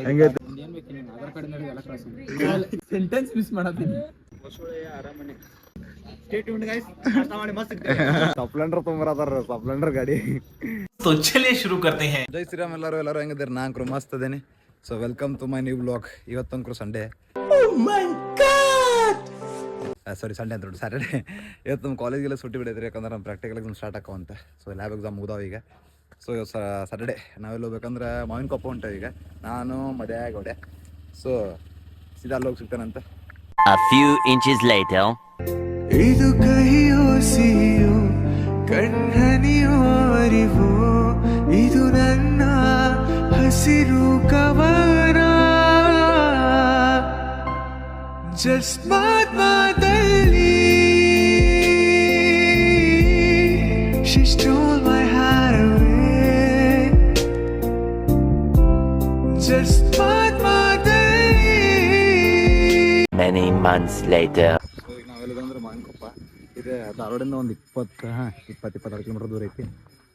ಹೆಂಗೈತೆ sentence miss ಮಾಡತ್ತೀನಿ. ಅರಮನೆ Splendor ತೊಂಬರದಾರ Splendor ಗಾಡಿ. ಚಲಿए शुरू करते हैं. ಜೈ ಶ್ರೀರಾಮ್. ಎಲ್ಲರೂ ಹೆಂಗಿದ್ದೀರಿ? ನಾನು ಮಸ್ತ್ ಅದೇನೆ. So welcome to my new blog. ಇವತ್ತಂಕ್ರು ಸಂಡೇ. ಸಾರಿ ಸಂಡೇ ಅಂತ ಸ್ಯಾಟರ್ಡೇ. ಇವತ್ತು ನಮ್ಮ ಕಾಲೇಜಿಗೆಲ್ಲ ಸುಟ್ಟಿ ಬಿಡೈತ್ರಿ, ಯಾಕಂದ್ರೆ ನಮ್ಮ ಪ್ರಾಕ್ಟಿಕಲ್ ಎಕ್ಸಾಮ್ ಸ್ಟಾರ್ಟ್ ಆಕವಂತ. ಸೊ ಲ್ಯಾಬ್ ಎಕ್ಸಾಮ್ ಮುಗ್ದಾವ ಈಗ. ಸೊ ಸ್ಯಾಟರ್ಡೇ ನಾವೆಲ್ಲ ಹೋಗ್ಬೇಕಂದ್ರೆ ಮಾವಿನ ಕೊಪ್ಪ ಹೊಂಟೇವೆ ಈಗ, ನಾನು ಮದ್ಯ ಗೌಡೆ. ಸೊ ಸೀದಾ ಅಲ್ಲಿ ಹೋಗಿ ಸಿಗ್ತಾನಂತ. A few inches later. ಇದು ಕಹಿಯೋ ಸಿಹಿಯೋ ಕಣ್ಣನಿಯೋ ಅರಿವೋ, ಇದು ನನ್ನ ಹಸಿರು ಕವನ. ಜಸ್ಟ್ ಮಾತಲ್ಲಿ she stole my heart away. Just ಮಾತಲ್ಲಿ. Many months later. ಸೊ ಈಗ ನಾವೆಲ್ಲ ಅಂದ್ರೆ ಮಾವಿನ ಕೊಪ್ಪ ಇದೆ, ಧಾರವಾಡಿಂದ ಒಂದು 20-26 ಕಿಲೋಮೀಟರ್ ದೂರ ಐತಿ.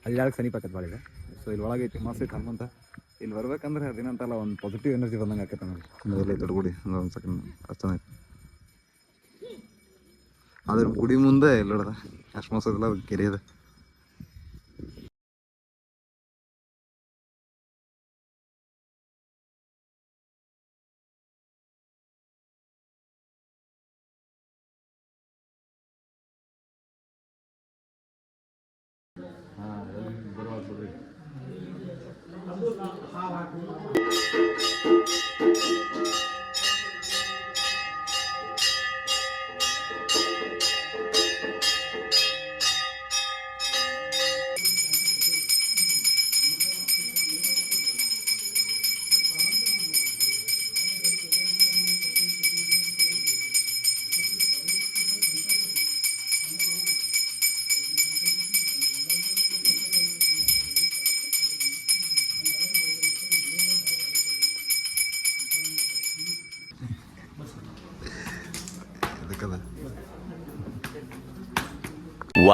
ಅಲ್ಲಿ ಯಾಕೆ ಸಮೀಪ ಆಕೈತೆ ಭಾಳ ಈಗ. ಸೊ ಇಲ್ಲಿ ಒಳಗೆ ಐತಿ, ಮಸ್ತ್ ಐತಿ ಹನುಮಂತ. ಇಲ್ಲಿ ಬರ್ಬೇಕಂದ್ರೆ ಅದೇನಂತಲ್ಲ ಒಂದು ಪಾಸಿಟಿವ್ ಎನರ್ಜಿ ಬಂದಂಗೆ ಆಕೈತೆ ನಮಗೆ. ಎಲ್ಲ ಐತೆ ಗುಡಿ ಒಂದು ಸೆಕೆಂಡ್ ಅಷ್ಟು ಚೆನ್ನಾಗಿ. ಅದ್ರ ಗುಡಿ ಮುಂದೆ ಎಲ್ಲದ ಅಷ್ಟು ಮಸ್ತ್ ಐತಲ್ಲ, ಅದು ಕೆರೆ ಇದೆ.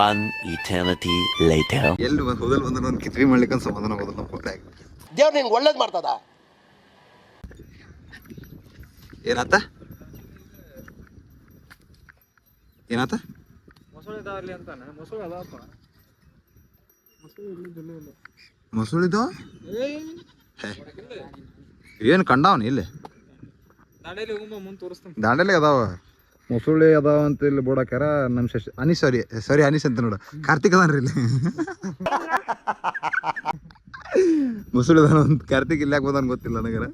One eternity later. ಎಲ್ಲಿ ಹೋದಲ್ ಬಂದ್ರೆ ಒಂದು ಕಿತ್ವಿ ಮಾಡ್ಲಿಕ್ಕೆ ಸಮಾಧಾನ ಆಗೋದಿಲ್ಲ ನಮ್ಮ ಕೊಟ್ಟಾಗ. ದೇವ್ರು ನಿಂಗೆ ಒಳ್ಳೇದು ಮಾಡ್ತದ. ಏನಾತ ಏನಾತ ಮೊಸಳಿದ ಏನು ಕಂಡವನ್ ಇಲ್ಲಿ ದಾಂಡೇಲಿ ಅದಾವ. ಮೊಸಳಿ ಅದಾವ ಅಂತ ಇಲ್ಲಿ ಬೋರ್ಡ್ ಹಾಕ್ಯಾರ. ನಮ್ಮ ಅನೀಸ್ ಸಾರಿ ಅನೀಸ್ ಅಂತ ನೋಡ, ಕಾರ್ತಿಕ್ ಅದಾನ್ರಿ ಇಲ್ಲಿ. ಮೊಸಳಿ ಅದಾನ ಅಂತ ಕಾರ್ತಿಕ್ ಇಲ್ಲಿ ಯಾಕೆ ಬಂದಾನ ಗೊತ್ತಿಲ್ಲ ನನಗರ.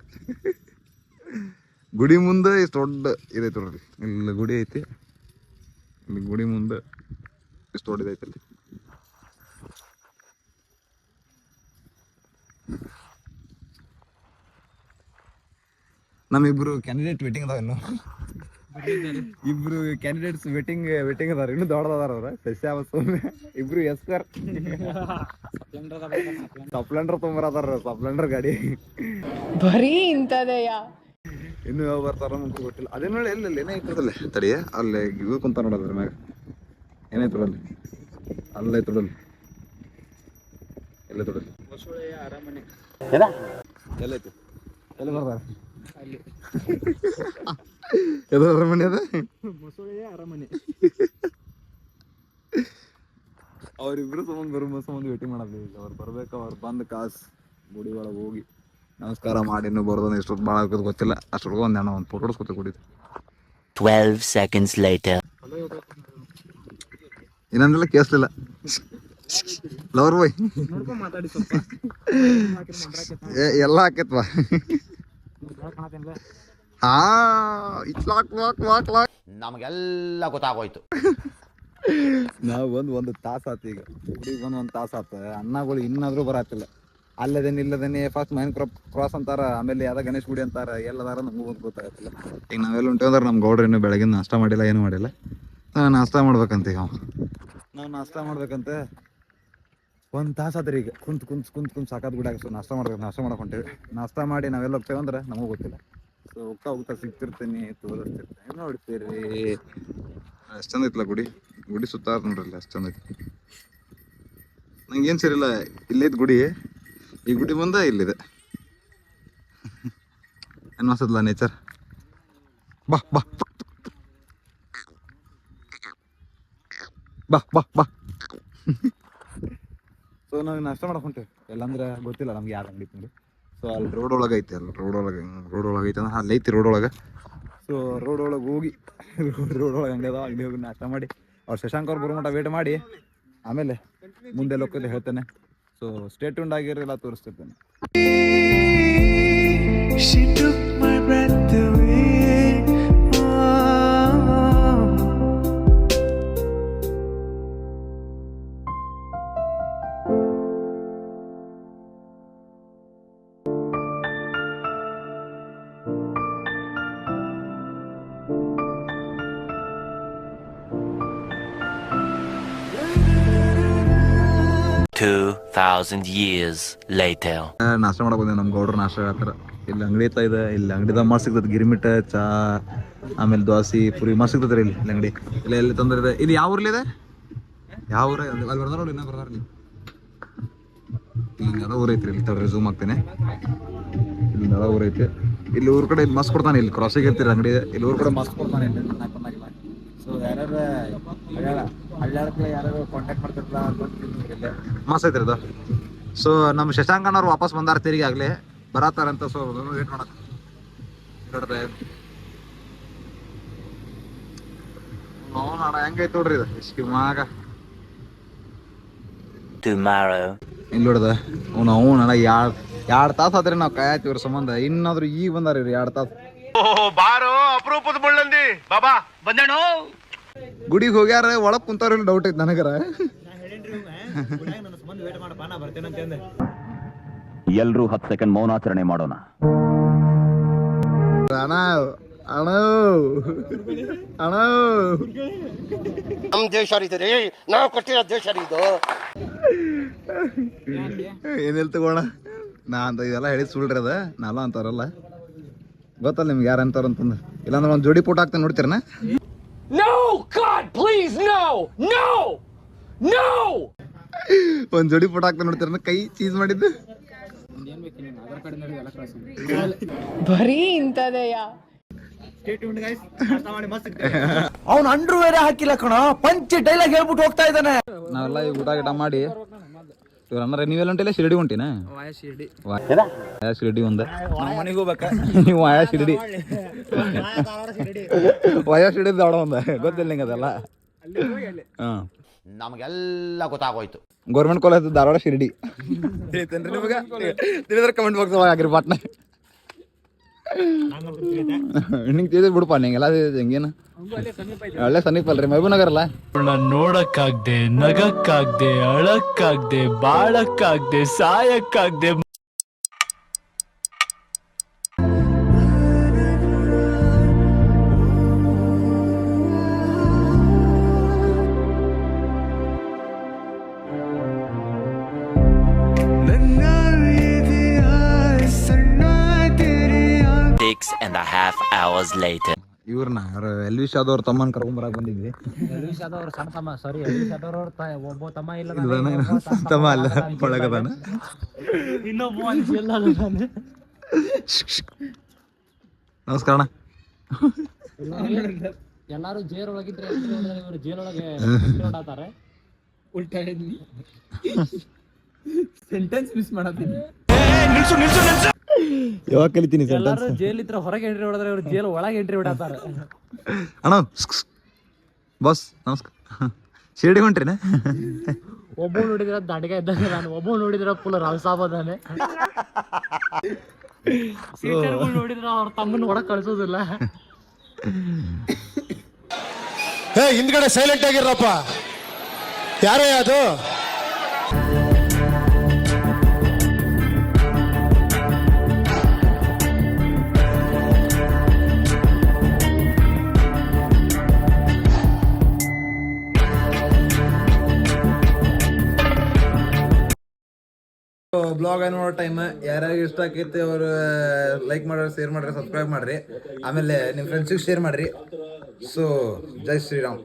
ಗುಡಿ ಮುಂದೆ ಇಷ್ಟು ದೊಡ್ಡ ಇದೈತಿ ನೋಡ್ರಿ, ಇಲ್ಲಿ ಗುಡಿ ಐತಿ. ಇಲ್ಲಿ ಗುಡಿ ಮುಂದೆ ಇಷ್ಟು ದೊಡ್ಡದೈತಿ ಅಲ್ಲಿ. ನಮ್ಮಿಬ್ರು ಕ್ಯಾಂಡಿಡೇಟ್ ವೇಟಿಂಗ್ ಅದಾವ. ಇನ್ನು ಇಬ್ರು ಕ್ಯಾಂಡಿಡೇಟ್ಸ್ ವೇಟಿಂಗ್ ಅದಾರ. ಇನ್ನು ದೊಡ್ಡದಾರ ಅವ್ರ ಸಸ್ಯಾವಸ್ತು. ಇಬ್ರು ಎಸ್ಕರ್ ಸ್ಪ್ಲೆಂಡರ್ ತೊಂಬರದಾರ ಸ್ಪ್ಲೆಂಡರ್ ಗಾಡಿ. ಬರೀ ಇಂಥದೆಯಾ? ಇನ್ನು ಯಾವ ಬರ್ತಾರ ನಮ್ಗೆ ಗೊತ್ತಿಲ್ಲ. ಅದೇ ನೋಡಿ ಎಲ್ಲಿ ಏನೈತದಲ್ಲಿ ತಡಿಯ ಅಲ್ಲಿ ಇವ್ ಕುಂತ ನೋಡೋದ್ರ ಮ್ಯಾಗ ಏನೈತ್ ತೊಡಲ್ಲಿ, ಅಲ್ಲೇ ತೊಡಲ್ಲಿ, ಎಲ್ಲೇ ತೊಡಲ್ಲಿ ಅರಮನೆ ಎಲ್ಲೈತಿ, ಎಲ್ಲಿ ಬರ್ತಾರ ಎದು ಅರಮನೆ ಅದ ಮೊಸಳೆಯ ಅರಮನೆ. ಅವ್ರಿಬ್ರು ಸಂಬಂಧ ವೇಟಿಂಗ್ ಮಾಡೋದು. ಈಗ ಅವ್ರು ಬರ್ಬೇಕು. ಅವ್ರು ಬಂದು ಕಾಸು ಗುಡಿ ಒಳಗೆ ಹೋಗಿ ನಮಸ್ಕಾರ ಮಾಡಿ ಇನ್ನೂ ಬರೋದನ್ನ ಎಷ್ಟೊತ್ತು ಭಾಳ ಆಗೋದು ಗೊತ್ತಿಲ್ಲ. ಅಷ್ಟೊಳಗೆ ಒಂದು ಫೋಟೋ ಹೊಡ್ಸ್ಕೊತ ಕುಡಿದು. 12 seconds later. ಏನಂದ್ರಲ್ಲ ಕೇಳಿಸ್ಲಿಲ್ಲ. ಲವರ್ ಬಾಯ್ ಎಲ್ಲ ಹಾಕೈತ್ವಾ. ಹಾ ನಮಗೆಲ್ಲ ಗೊತ್ತಾಗೋಯ್ತು. ನಾವು ಒಂದು ತಾಸು ಆತು ಈಗ ಗುಡಿಗೆ ಬಂದು ಒಂದು ತಾಸು ಆತ. ಅನ್ನಗಳು ಇನ್ನಾದ್ರೂ ಬರತ್ತಿಲ್ಲ. ಅಲ್ಲದೇನೆ ಫಸ್ಟ್ ಮೈನ್ ಕ್ರಾಸ್ ಅಂತಾರ, ಆಮೇಲೆ ಯಾವ್ದ ಗಣೇಶ್ ಗುಡಿ ಅಂತಾರ. ಎಲ್ಲದಾರ ನಮಗೂ ಒಂದು ಗೊತ್ತಾಗತ್ತಿಲ್ಲ. ಈಗ ನಾವೆಲ್ಲ ಹೊಂಟೇವಂದ್ರೆ ನಮ್ಮ ಗೌಡ್ರು ಇನ್ನೂ ಬೆಳಗಿನ ನಾಷ್ಟ ಮಾಡಿಲ್ಲ, ಏನು ಮಾಡಿಲ್ಲ. ನಾಷ್ಟ ಮಾಡ್ಬೇಕಂತ ಈಗ ನಾವು ನಾಷ್ಟ ಮಾಡ್ಬೇಕಂತ ಒಂದು ತಾಸು ಆತ್ರಿ ಈಗ. ಕುಂತ್ ಸಾಕಾದ ಗುಡಿ ಆಗ. ಸೊ ನಾಷ್ಟ ಮಾಡಕ್ಕೆ ಹೊಂಟೇವಿ. ನಾಷ್ಟ ಮಾಡಿ ನಾವೆಲ್ಲ ಹೋಗ್ತೇವೆ ಅಂದ್ರೆ ನಮಗೂ ಗೊತ್ತಿಲ್ಲ. ಸೊ ಹೋಗ್ತಾ ಸಿಗ್ತಿರ್ತೀನಿ, ತೋರಿಸ್ತಿರ್ತೀನಿ, ನೋಡ್ತೀರಿ. ಅಷ್ಟು ಚಂದ ಐತಲ್ಲ ಗುಡಿ ಸುತ್ತ ನೋಡ್ರಲ್ಲ, ಅಷ್ಟು ಚಂದ ಐತಿ. ನಂಗೇನು ಸರಿಲ್ಲ, ಇಲ್ಲೈತೆ ಗುಡಿ. ಈ ಗುಡಿ ಮುಂದೆ ಇಲ್ಲಿದೆ. ಏನು ಮಸ್ತಲ್ಲ ನೇಚರ್. ಬಾ ಬಾ ಬಾ ಬಾ ಬಾ. ಸೊ ನಾವು ನಾಷ್ಟ ಮಾಡಕ್ಕೆ ಹೊಂಟೇವೆ. ಎಲ್ಲಂದ್ರೆ ಗೊತ್ತಿಲ್ಲ ನಮ್ಗೆ ಯಾರು ಅಂಗಡಿ ನೋಡಿ. ಸೊ ಅಲ್ಲಿ ರೋಡ್ ಒಳಗೆ ಐತೆ, ಅಲ್ಲಿ ರೋಡ್ ಒಳಗೆ ಐತೆ ಅಂದ್ರೆ ಅಲ್ಲಿ ಐತಿ ರೋಡ್ ಒಳಗೆ. ಸೊ ರೋಡ್ ಒಳಗೆ ಹೋಗಿ ರೋಡ್ ಒಳಗೆ ಅಂಗಡಿ ಅದಾವ, ಅಂಗಡಿ ಹೋಗಿ ನಾಷ್ಟ ಮಾಡಿ ಅವ್ರು ಶಶಾಂಕ್ ಅವ್ರು ಬರೋ ಮಟ್ಟ ವೇಟ್ ಮಾಡಿ ಆಮೇಲೆ ಮುಂದೆ ಲೋಕಲ್ಲಿ ಹೇಳ್ತೇನೆ. ಸೊ ಸ್ಟೇ ಟ್ಯೂನ್ಡ್ ಆಗಿರಲ್ಲ, ತೋರಿಸ್ತಿರ್ತೇನೆ. She took my breath away. Oh. 2,000 years later. ನಾಷ್ಟ ಮಾಡಕ್ ಬಂದೆ. ನಮ್ಮ ಗೌಡ್ರು ನಾಷ್ಟ ಹೇಳ್ತಾರೆ. ಇಲ್ಲಿ ಅಂಗಡಿ ಐತ ಇದೆ, ಇಲ್ಲಿ ಅಂಗಡಿದಾಗ ಮಸ್ತ್ ಸಿಗ್ತದೆ. ಗಿರಿಮಿಟ್ಟ, ಚಾ, ಆಮೇಲೆ ದೋಸೆ, ಪುರಿ ಮಸ್ತ್ ಸಿಗ್ತದೆ ರೀ ಇಲ್ಲಿ ಅಂಗಡಿ. ಇಲ್ಲ ಎಲ್ಲಿ ತೊಂದರೆ. ಇಲ್ಲಿ ಯಾವ ಊರ್ಲಿದೆ? ಯಾವ ಊರ? ಅಲ್ಲಿ ಬರ್ದಾರ ನೋಡಿ, ಇನ್ನೂ ಬರ್ದಾರ ಇಲ್ಲಿ. ಇಲ್ಲಿ ನೆಲ ಊರು ಐತ್ರಿ. ಇಲ್ಲಿ ತಡ್ರಿ ಝೂಮ್ ಆಗ್ತೇನೆ. ಇಲ್ಲಿ ನೆಲ ಊರು ಐತೆ. ಇಲ್ಲಿ ಊರ್ ಕಡೆ ಇಲ್ಲಿ ಮಸ್ತ್ ಕೊಡ್ತಾನೆ. ಇಲ್ಲಿ ಕ್ರಾಸಿಗೆ ಇರ್ತೀರಿ ಅಂಗಡಿ. ಇಲ್ಲಿ ಊರ್ ಕಡೆ ಮಸ್ತ್ ಕೊಡ್ತಾನೆ. ಸೊ ಯಾರ್ಯಾರು ಯಾರು ಕಾಂಟ್ಯಾಕ್ಟ್ ಮಾಡ್ತಿರಲ್ಲ, ಮಸ್ತ್ ಐತ್ರಿ ಅದು. ಸೊ ನಮ್ಮ ಶಶಾಂಕನವ್ರು ವಾಪಸ್ ಬಂದಾರ ತಿರುಗಿ ಆಗ್ಲೇ ಬರತ್ತಾರಂತ. ಸೊ ವೇಟ್ ಮಾಡಕ್ ನೋಡ ಹೆಂಗೈತೆ ನೋಡ್ರಿ ಇದು ಶಿವಮೊಗ್ಗ. Tomorrow. ಇಲ್ಲಿ ನೋಡ್ದ ನಾವು ನಡ ಎರಡು ತಾಸು ಆದ್ರೆ ನಾವು ಕಾಯತ್ತೀವ್ರ ಸಂಬಂಧ. ಇನ್ನಾದ್ರು ಈಗ ಬಂದಾರ ಇವ್ರು 2 ತಾಸು. ಬಾರೋ ಅಪರೂಪದ ಮುಳ್ಳಂದಿ ಬಾಬಾ ಬಂದೇಣು. ಗುಡಿಗೆ ಹೋಗ್ಯಾರ, ಒಳಗ್ ಕುಂತಾರ ಡೌಟ್ ಐತಿ ನನಗರ. ಎಲ್ರೂ 10 ಸೆಕೆಂಡ್ ಮೌನಾಚರಣೆ ಮಾಡೋಣ. ಅಣ್ಣ ಅಣ್ಣ ಅಣ್ಣ, ನಮ್ ದೇಶ ರೀ, ನಾವು ಕೊಟ್ಟಿರೋ ದೇಶ ರೀ ಇದು. ಏನಿಲ್ ತಗೋಣ. ನಾ ಅಂತ ಇದೆಲ್ಲ ಹೇಳಿದ್ ಸುಳ್ರಿ ಅದ. ನಾಲ ಅಂತಾರಲ್ಲ, ಗೊತ್ತಲ್ಲ ನಿಮ್ಗೆ ಯಾರು ಅಂತಾರ ಅಂತಂದು. ಇಲ್ಲಾಂದ್ರೆ ಒಂದು ಜೋಡಿ ಫೋಟೋ ಹಾಕ್ತೇನೆ, ನೋಡ್ತೀರನ? ಒಂದ್ ಜೋಡಿ ಫೋಟೋ ಹಾಕ್ತೇನೆ, ನೋಡ್ತೀರನ? ಕೈ ಚೀಸ್ ಮಾಡಿದ್ದು ಬರೀ ಇಂಥದೆಯಾ? ಅವ್ನು ಅಂಡ್ರು ಬೇರೆ ಹಾಕಿಲ್ಲ ಕಣ, ಪಂಚ್ ಡೈಲಾಗ್ ಹೇಳ್ಬಿಟ್ಟು ಹೋಗ್ತಾ ಇದ್ದಾನೆ. ನಾವೆಲ್ಲ ಈಗ ಊಟ ಗಿಟ ಮಾಡಿ ಇವ್ರ ಅನ್ನಾರ. ನೀವೆಲ್ಲ ಹೊಂಟಿಲ್ಲ? ಶಿರಡಿ ಹೊಂಟಿನ? ಶಿರಡಿ ಒಂದ ಮನೆಗೆ ಹೋಗ್ಬೇಕ. ನೀವು ವಾಯಾ ಶಿರಡಿ ವಾಯಾ ಶಿರಡಿ ದಾಡ ಒಂದ ಗೊತ್ತಿಲ್ಲ ನಿಂಗೆ ಅದೆಲ್ಲ. ಹಾಂ, ನಮಗೆಲ್ಲ ಗೊತ್ತಾಗೋಯ್ತು. ಗೌರ್ಮೆಂಟ್ ಕಾಲೇಜ್ ಧಾರವಾಡ ಶಿರಡಿ ಹೇಳ್ತೇನ್ರಿ ನಿಮಗೆ. ತಿಳಿದ್ರೆ ಕಮೆಂಟ್ ಬಾಕ್ಸ್ ಒಳಗೆ ಹಾಕಿರಿ ಪಾಟ್ನ. ನಿಂಗೆ ತಿಳಿದ್ ಬಿಡಪ್ಪ, ನಿಂಗೆಲ್ಲ ಹೆಂಗೇನು ಒಳ್ಳೆ ಸಮೀಪ ಅಲ್ರಿ, ಮಹಬೂಬ್ ನಗರ ಅಲ್ಲ. ನೋಡಕ್ಕಾಗ್ದೆ, ನಗಕ್ಕಾಗ್ದೆ, ಅಳಕ್ಕಾಗ್ದೆ, ಬಾಳಕ್ಕಾಗ್ದೆ, ಸಾಯಕ್ಕಾಗ್ದೆ. ನನ್ನ ಇದೆಯ ಸಣ್ಣ ತೆರೆಯ 6.5 hours later. ಇವ್ರನ್ನ ಎಲ್ವಿಶ್ ಆದವ್ರ ತಮ್ಮನ್ ಕರ್ಕೊಂಬರಕ್ ಬಂದಿದ್ವಿ. ತಮ್ಮ ಅಲ್ಲ, ಒಳಗದಾನ. ನಮಸ್ಕಾರ ಅಣ್ಣ. ಎಲ್ಲಾರು ಜೇರ್ ಒಳಗಿದ್ರೆ ಇವರು ಜೇರ್ ಒಳಗೆ ಉಲ್ಟಾ ಸೆಂಟೆನ್ಸ್ ಮಿಸ್ ಮಾಡತ್ತೀನಿ. ಯಾವಾಗ ಕಲಿತೀನಿ ಎಲ್ಲಾರು ಜೇಲ್ ಇದ್ರೆ ಹೊರಗೆ ಎಂಟ್ರಿ ಹೊಡೆದ್ರೆ ಇವ್ರು ಜೇಲ್ ಒಳಗೆ ಎಂಟ್ರಿ ಹೊಡತಾರ. ಅಣ್ಣ ಬಾಸ್ ನಮಸ್ಕಾರ. ಶಿರಡಿ ಹೊಂಟ್ರಿನ? ಒಬ್ಬ ನೋಡಿದ್ರ ದಾಡಿಗ ಇದ್ದಾಗ, ನಾನು ಒಬ್ಬ ನೋಡಿದ್ರ ಫುಲ್ ರವಸಾಬದಾನೆ. ನೋಡಿದ್ರ ಅವ್ರ ತಮ್ಮನ ಒಳಗ್ ಕಳ್ಸೋದಿಲ್ಲ. ಹಿಂದ್ಗಡೆ ಸೈಲೆಂಟ್ ಆಗಿರಪ್ಪ. ಯಾರೇ ಅದು? ಬ್ಲಾಗ್ ನೋಡೋ ಟೈಮ್ ಯಾರ್ಯಾರಿಗೆ ಇಷ್ಟ ಆಕೈತಿ ಅವ್ರು ಲೈಕ್ ಮಾಡ್ರಿ, ಶೇರ್ ಮಾಡ್ರಿ, ಸಬ್ಸ್ಕ್ರೈಬ್ ಮಾಡ್ರಿ. ಆಮೇಲೆ ನಿಮ್ಮ ಫ್ರೆಂಡ್ಸಿಗೆ ಶೇರ್ ಮಾಡ್ರಿ. ಸೊ ಜೈ ಶ್ರೀರಾಮ್.